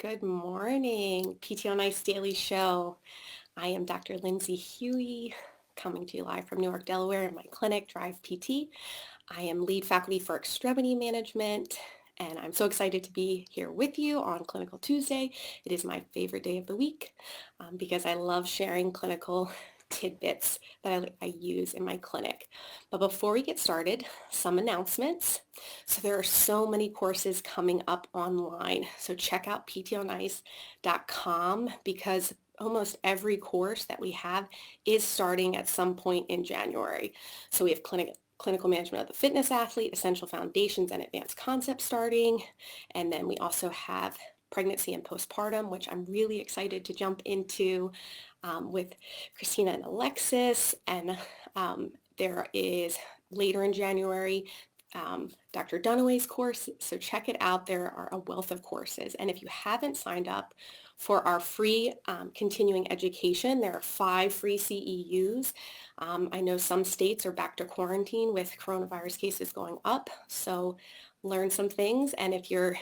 Good morning, PT on Ice Daily Show. I am Dr. Lindsay Huey, coming to you live from Newark, Delaware in my clinic, Drive PT. I am lead faculty for extremity management, and I'm so excited to be here with you on Clinical Tuesday. It is my favorite day of the week because I love sharing clinical tidbits that I use in my clinic. But before we get started, some announcements. So there are so many courses coming up online. So check out ptonice.com because almost every course that we have is starting at some point in January. So we have clinical management of the fitness athlete, essential foundations and advanced concepts starting. And then we also have pregnancy and postpartum, which I'm really excited to jump into with Christina and Alexis. And there is later in January, Dr. Dunaway's course. So check it out. There are a wealth of courses. And if you haven't signed up for our free continuing education, there are 5 free CEUs. I know some states are back to quarantine with coronavirus cases going up. So learn some things. And if you're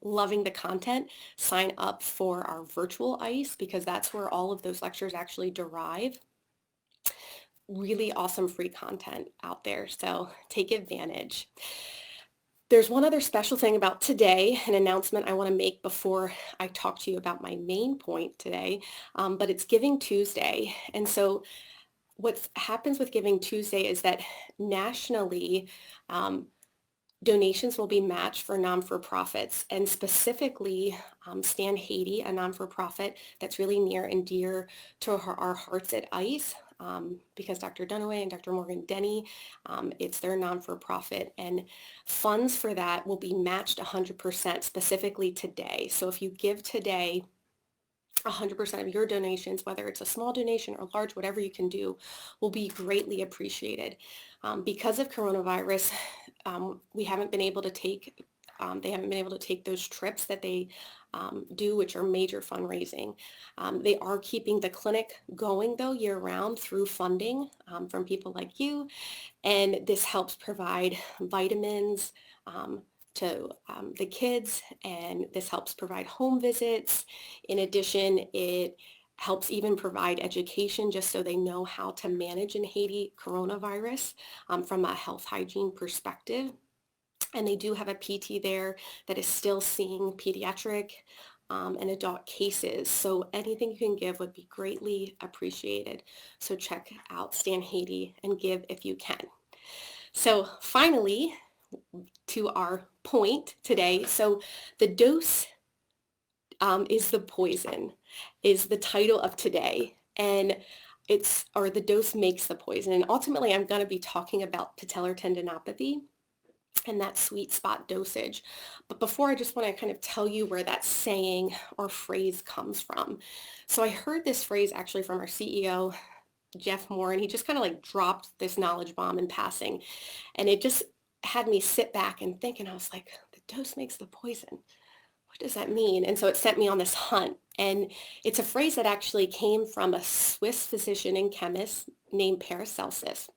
loving the content, sign up for our virtual ICE because that's where all of those lectures actually derive. Really awesome free content out there. So take advantage. There's one other special thing about today, an announcement I want to make before I talk to you about my main point today, but it's Giving Tuesday. And so what happens with Giving Tuesday is that nationally, donations will be matched for non-for-profits, and specifically Stan Haiti, a non-for-profit that's really near and dear to our hearts at ICE, because Dr. Dunaway and Dr. Morgan Denny, it's their non-for-profit, and funds for that will be matched 100% specifically today. So if you give today, 100% of your donations, whether it's a small donation or large, whatever you can do, will be greatly appreciated. Because of coronavirus, we haven't been able to take, they haven't been able to take those trips that they do, which are major fundraising. They are keeping the clinic going though year round through funding from people like you. And this helps provide vitamins, to the kids, and this helps provide home visits. In addition, it helps even provide education just so they know how to manage in Haiti coronavirus from a health hygiene perspective. And they do have a PT there that is still seeing pediatric and adult cases. So anything you can give would be greatly appreciated. So check out Stan Haiti and give if you can. So finally, to our point today. So the dose is the poison is the title of today. And the dose makes the poison. And ultimately, I'm going to be talking about patellar tendinopathy and that sweet spot dosage. But before, I just want to kind of tell you where that saying or phrase comes from. So I heard this phrase actually from our CEO, Jeff Moore, and he just kind of like dropped this knowledge bomb in passing. And it just had me sit back and think, and I was like, the dose makes the poison. What does that mean? And so it sent me on this hunt. And it's a phrase that actually came from a Swiss physician and chemist named Paracelsus.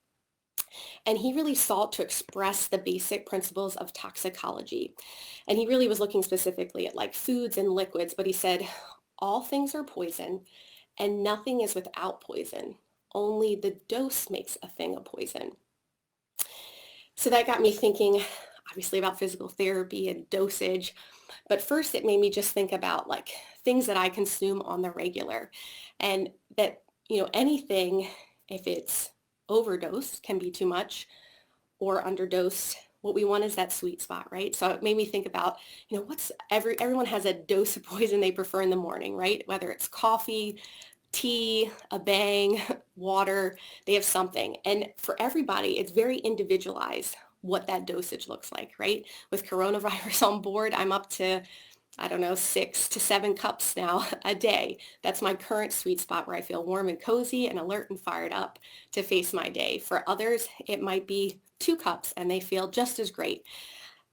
And he really sought to express the basic principles of toxicology. And he really was looking specifically at like foods and liquids, but he said, all things are poison and nothing is without poison. Only the dose makes a thing a poison. So that got me thinking, obviously, about physical therapy and dosage. But first, it made me just think about like things that I consume on the regular. And that, anything, if it's overdosed, can be too much, or underdosed. What we want is that sweet spot, right? So it made me think about, everyone has a dose of poison they prefer in the morning, right? Whether it's coffee, tea, a bang, water, they have something. And for everybody, it's very individualized what that dosage looks like, right? With coronavirus on board, I'm up to, 6 to 7 cups now a day. That's my current sweet spot where I feel warm and cozy and alert and fired up to face my day. For others, it might be 2 cups and they feel just as great.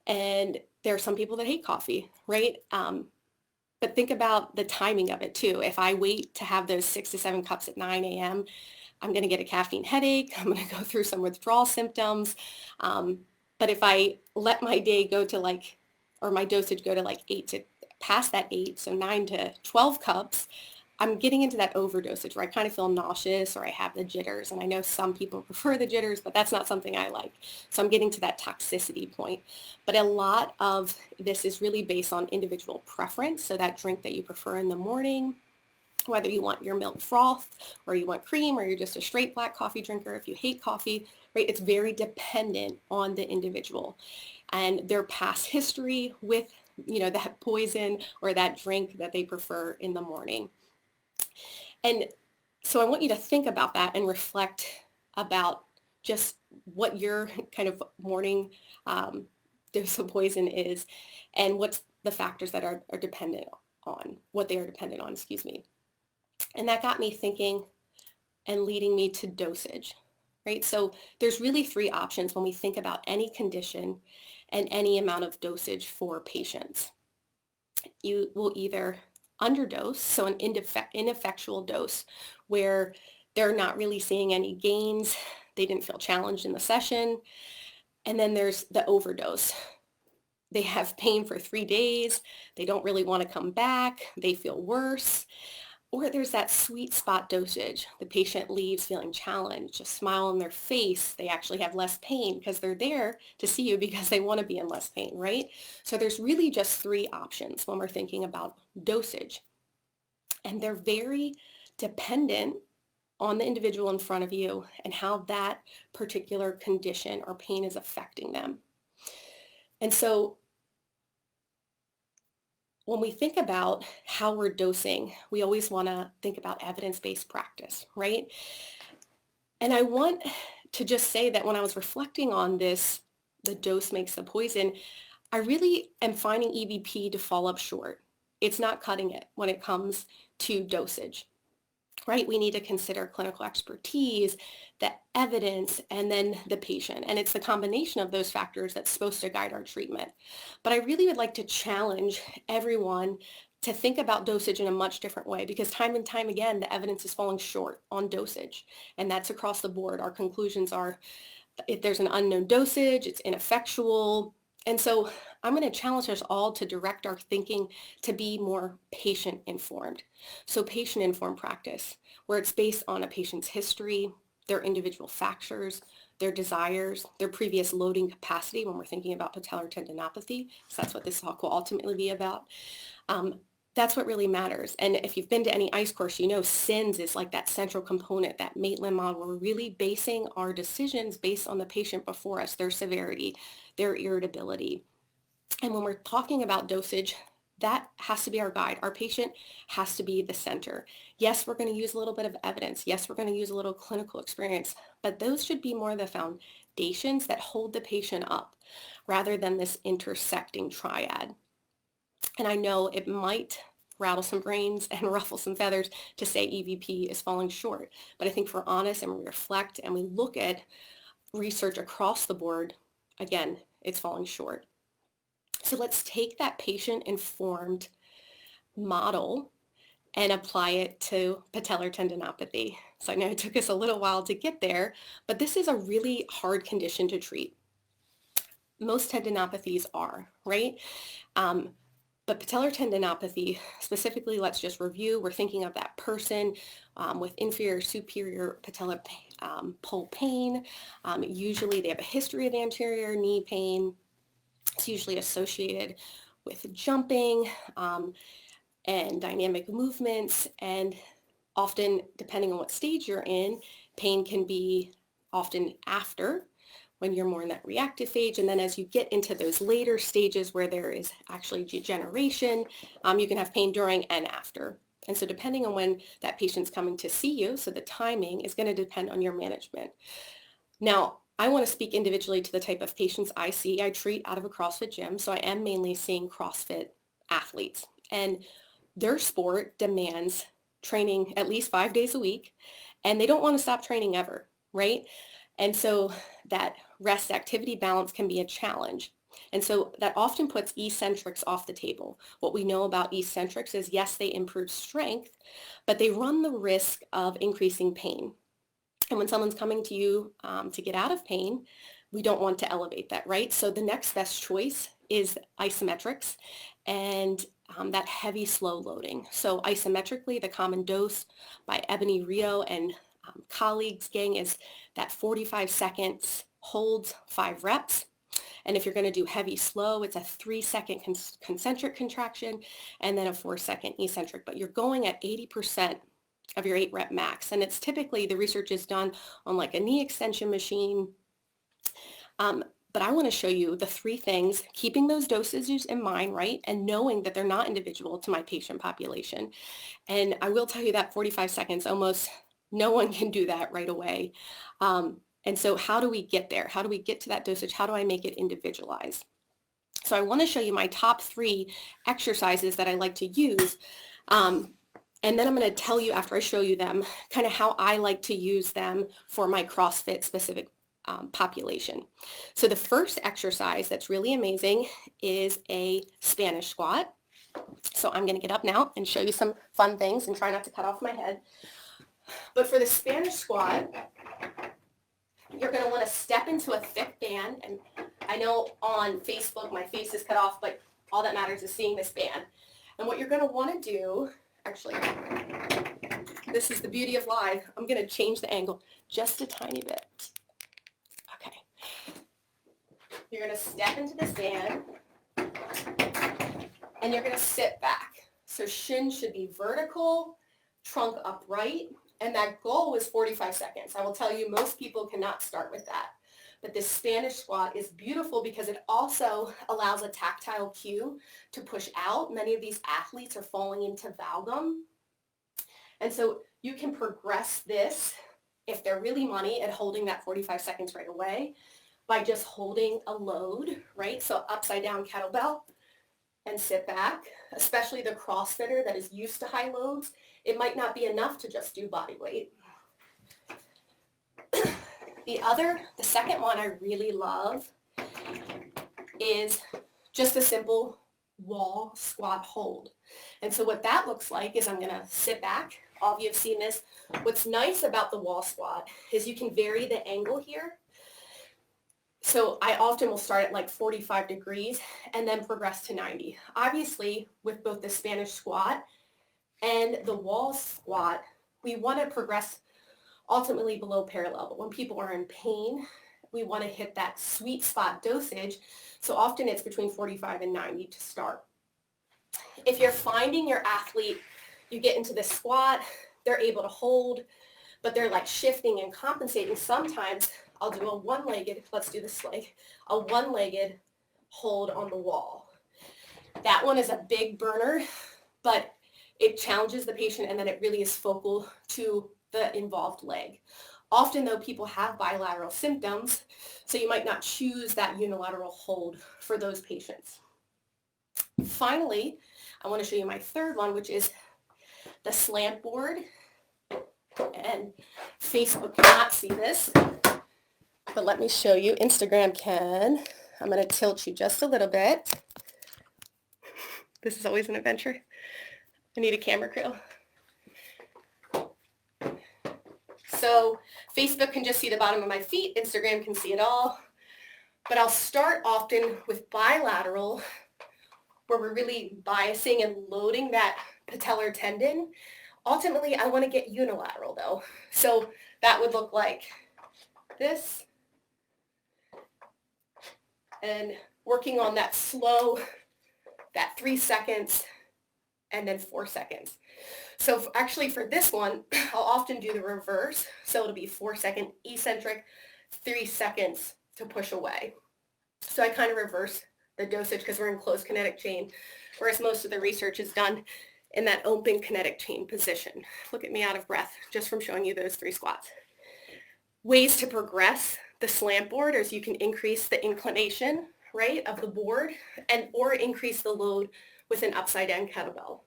And there are some people that hate coffee, right? But think about the timing of it too. If I wait to have those 6 to 7 cups at 9 a.m., I'm going to get a caffeine headache. I'm going to go through some withdrawal symptoms. But if I let my day go to my dosage go to 8 past that 8, so 9 to 12 cups, I'm getting into that overdosage where I kind of feel nauseous or I have the jitters. And I know some people prefer the jitters, but that's not something I like. So I'm getting to that toxicity point. But a lot of this is really based on individual preference. So that drink that you prefer in the morning, whether you want your milk froth or you want cream or you're just a straight black coffee drinker, if you hate coffee, right? It's very dependent on the individual and their past history with, that poison or that drink that they prefer in the morning. And so I want you to think about that and reflect about just what your kind of morning dose of poison is and what's the factors that are dependent on, what they are dependent on, excuse me. And that got me thinking and leading me to dosage, right? So there's really 3 options when we think about any condition and any amount of dosage for patients. You will either underdose, so an ineffectual dose where they're not really seeing any gains, they didn't feel challenged in the session. And then there's the overdose. They have pain for 3 days, they don't really want to come back, they feel worse. Or there's that sweet spot dosage. The patient leaves feeling challenged, a smile on their face. They actually have less pain because they're there to see you because they want to be in less pain, right? So there's really just 3 options when we're thinking about dosage. And they're very dependent on the individual in front of you and how that particular condition or pain is affecting them. And so when we think about how we're dosing, we always want to think about evidence-based practice, right? And I want to just say that when I was reflecting on this, the dose makes the poison, I really am finding EVP to fall up short. It's not cutting it when it comes to dosage, right? We need to consider clinical expertise, the evidence, and then the patient. And it's the combination of those factors that's supposed to guide our treatment. But I really would like to challenge everyone to think about dosage in a much different way because time and time again, the evidence is falling short on dosage. And that's across the board. Our conclusions are if there's an unknown dosage, it's ineffectual. And so I'm going to challenge us all to direct our thinking to be more patient informed. So patient informed practice, where it's based on a patient's history, their individual factors, their desires, their previous loading capacity when we're thinking about patellar tendinopathy. So that's what this talk will ultimately be about. That's what really matters. And if you've been to any ice course, you know SINS is like that central component, that Maitland model. We're really basing our decisions based on the patient before us, their severity, their irritability. And when we're talking about dosage, that has to be our guide. Our patient has to be the center. Yes, we're going to use a little bit of evidence. Yes, we're going to use a little clinical experience, but those should be more the foundations that hold the patient up rather than this intersecting triad. And I know it might rattle some brains and ruffle some feathers to say EVP is falling short. But I think if we're honest and we reflect and we look at research across the board, again, it's falling short. So let's take that patient-informed model and apply it to patellar tendinopathy. So I know it took us a little while to get there, but this is a really hard condition to treat. Most tendinopathies are, right? But patellar tendinopathy, specifically, let's just review. We're thinking of that person with inferior, superior patellar pole pain. Usually they have a history of anterior knee pain. It's usually associated with jumping and dynamic movements. And often, depending on what stage you're in, pain can be often after when you're more in that reactive phase. And then as you get into those later stages where there is actually degeneration, you can have pain during and after. And so depending on when that patient's coming to see you, so the timing is going to depend on your management. Now, I want to speak individually to the type of patients I see. I treat out of a CrossFit gym, so I am mainly seeing CrossFit athletes. And their sport demands training at least 5 days a week, and they don't want to stop training ever, right? And so that rest activity balance can be a challenge. And so that often puts eccentrics off the table. What we know about eccentrics is, yes, they improve strength, but they run the risk of increasing pain. And when someone's coming to you to get out of pain, we don't want to elevate that, right? So the next best choice is isometrics. And that heavy slow loading. So isometrically, the common dose by Ebony Rio and colleagues gang is that 45 seconds holds 5 reps. And if you're going to do heavy slow, it's a 3-second concentric contraction and then a 4-second eccentric. But you're going at 80% of your 8 rep max. And it's typically, the research is done on like a knee extension machine. But I want to show you the 3 things, keeping those dosages in mind, right? And knowing that they're not individual to my patient population. And I will tell you that 45 seconds, almost no one can do that right away. And so how do we get there? How do we get to that dosage? How do I make it individualized? So I want to show you my top 3 exercises that I like to use. And then I'm going to tell you, after I show you them, kind of how I like to use them for my CrossFit specific population. So the first exercise that's really amazing is a Spanish squat. So I'm going to get up now and show you some fun things and try not to cut off my head. But for the Spanish squat, you're going to want to step into a thick band. And I know on Facebook my face is cut off, but all that matters is seeing this band. And what you're going to want to do, actually, this is the beauty of live. I'm going to change the angle just a tiny bit. Okay. You're going to step into this band and you're going to sit back. So shin should be vertical, trunk upright. And that goal is 45 seconds. I will tell you, most people cannot start with that. But this Spanish squat is beautiful because it also allows a tactile cue to push out. Many of these athletes are falling into valgum. And so you can progress this, if they're really money, at holding that 45 seconds right away by just holding a load, right? So upside down kettlebell and sit back, especially the CrossFitter that is used to high loads. It might not be enough to just do body weight. The second one I really love is just a simple wall squat hold. And so what that looks like is I'm going to sit back. All of you have seen this. What's nice about the wall squat is you can vary the angle here. So I often will start at like 45 degrees and then progress to 90. Obviously, with both the Spanish squat and the wall squat, we want to progress ultimately below parallel. But when people are in pain, we want to hit that sweet spot dosage. So often it's between 45 and 90 to start. If you're finding your athlete, you get into the squat, they're able to hold, but they're like shifting and compensating. Sometimes I'll do a one-legged, let's do this leg, a one-legged hold on the wall. That one is a big burner, but it challenges the patient and then it really is focal to the involved leg. Often though, people have bilateral symptoms, so you might not choose that unilateral hold for those patients. Finally, I want to show you my third one, which is the slant board. And Facebook cannot see this, but let me show you. Instagram can. I'm going to tilt you just a little bit. This is always an adventure. I need a camera crew. So Facebook can just see the bottom of my feet. Instagram can see it all. But I'll start often with bilateral, where we're really biasing and loading that patellar tendon. Ultimately, I want to get unilateral though. So that would look like this. And working on that slow, that 3 seconds, and then 4 seconds. So actually for this one, I'll often do the reverse. So it'll be 4-second eccentric, 3 seconds to push away. So I kind of reverse the dosage because we're in closed kinetic chain, whereas most of the research is done in that open kinetic chain position. Look at me out of breath just from showing you those 3 squats. Ways to progress the slant board is you can increase the inclination, right, of the board or increase the load with an upside down kettlebell.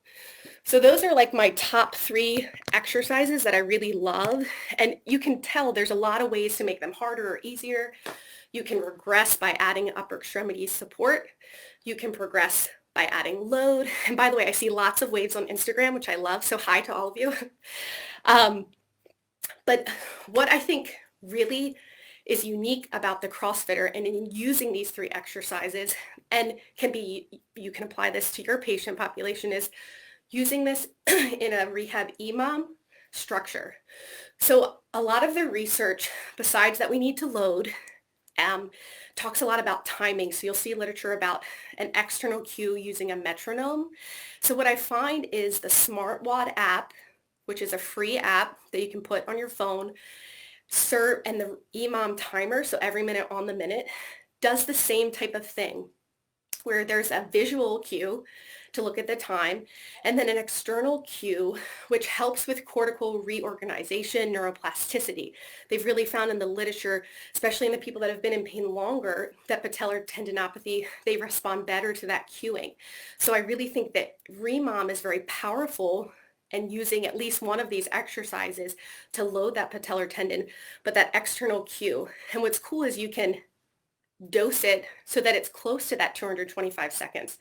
So those are like my top 3 exercises that I really love. And you can tell there's a lot of ways to make them harder or easier. You can regress by adding upper extremity support. You can progress by adding load. And by the way, I see lots of waves on Instagram, which I love. So hi to all of you. But what I think really is unique about the CrossFitter and in using these 3 exercises, and you can apply this to your patient population, is using this in a rehab EMOM structure. So a lot of the research, besides that we need to load, talks a lot about timing. So you'll see literature about an external cue using a metronome. So what I find is the SmartWatt app, which is a free app that you can put on your phone, and the EMOM timer, so every minute on the minute, does the same type of thing, where there's a visual cue to look at the time, and then an external cue, which helps with cortical reorganization, neuroplasticity. They've really found in the literature, especially in the people that have been in pain longer, that patellar tendinopathy, they respond better to that cueing. So I really think that REMOM is very powerful, and using at least one of these exercises to load that patellar tendon, but that external cue. And what's cool is you can dose it so that it's close to that 225 seconds.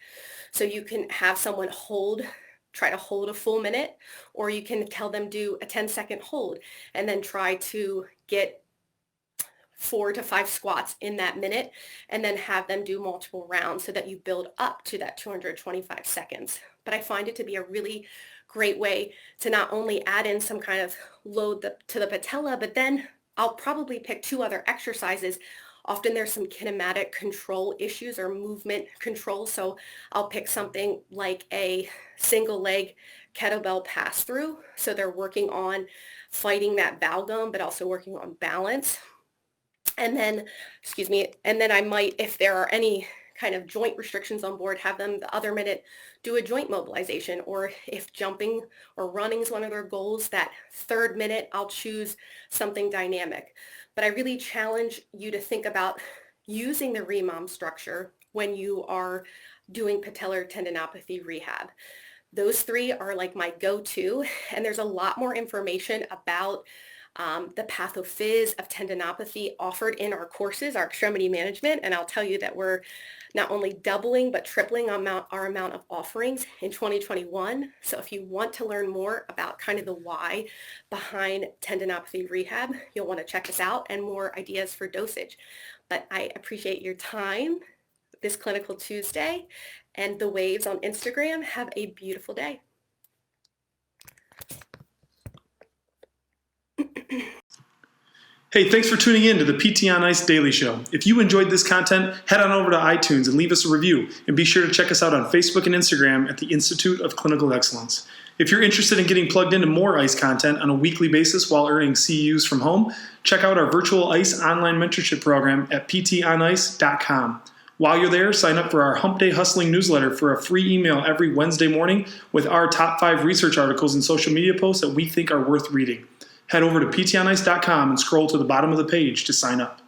So you can have someone try to hold a full minute, or you can tell them do a 10-second hold and then try to get 4 to 5 squats in that minute, and then have them do multiple rounds so that you build up to that 225 seconds. But I find it to be a really great way to not only add in some kind of load to the patella, but then I'll probably pick 2 other exercises. Often there's some kinematic control issues or movement control. So I'll pick something like a single leg kettlebell pass through. So they're working on fighting that valgum, but also working on balance. And then, I might, if there are any kind of joint restrictions on board, have them the other minute do a joint mobilization, or if jumping or running is one of their goals, that 3rd minute I'll choose something dynamic. But I really challenge you to think about using the REMOM structure when you are doing patellar tendinopathy rehab. Those 3 are like my go-to, and there's a lot more information about the pathophys of tendinopathy offered in our courses, our extremity management, and I'll tell you that we're not only doubling but tripling our amount of offerings in 2021. So if you want to learn more about kind of the why behind tendinopathy rehab, you'll want to check us out, and more ideas for dosage. But I appreciate your time this Clinical Tuesday, and the Waves on Instagram. Have a beautiful day. Hey, thanks for tuning in to the PT on Ice Daily Show. If you enjoyed this content, head on over to iTunes and leave us a review. And be sure to check us out on Facebook and Instagram at the Institute of Clinical Excellence. If you're interested in getting plugged into more ICE content on a weekly basis while earning CEUs from home, check out our virtual ICE online mentorship program at ptonice.com. While you're there, sign up for our Hump Day Hustling newsletter for a free email every Wednesday morning with our top 5 research articles and social media posts that we think are worth reading. Head over to ptonice.com and scroll to the bottom of the page to sign up.